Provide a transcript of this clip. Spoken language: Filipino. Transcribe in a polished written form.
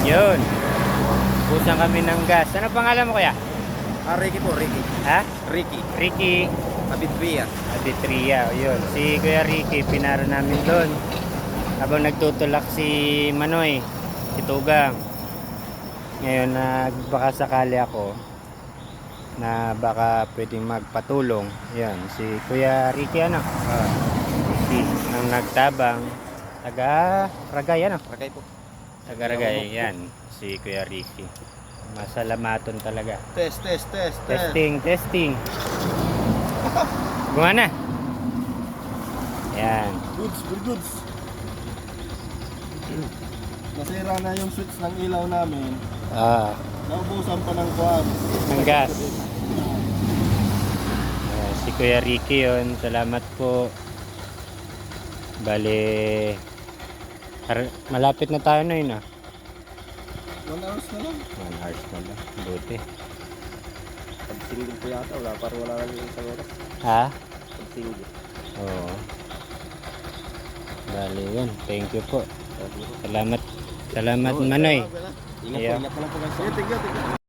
Yun. Busan kami ng gas. Ano pangalan mo kuya? Ricky po, Ricky. Ha? Ricky. Ricky Abitria. Aditria. Yun. Si Kuya Ricky, pinaro namin doon. Habang nagtutulak si Manoy, si Tugang. Ngayon, nagbaka sakali ako na baka pwedeng magpatulong. Yan, si Kuya Ricky ano? Ricky, ang nagtabang. Taga Ragay ano? Ragay po. Taga Ragay, yan. Si Kuya Ricky. Masalamaton talaga. Test. Testing. Gumana? Yan. Goods, very goods. Nasira na yung switch ng ilaw namin. Naubusan pa ng kuwan. Ng gas. Si Kuya Ricky yun. Salamat po. Bale, malapit na tayo na yun 1 hours na lang. 1 hours na lang. Buti. Pag-single po yata, parang wala lang yung isang oras. Ha? Pag-single. Oo. Bale yun. Thank you po. Salamat. Salamat Manoy. Ingat po lang po. Sige, tingnan.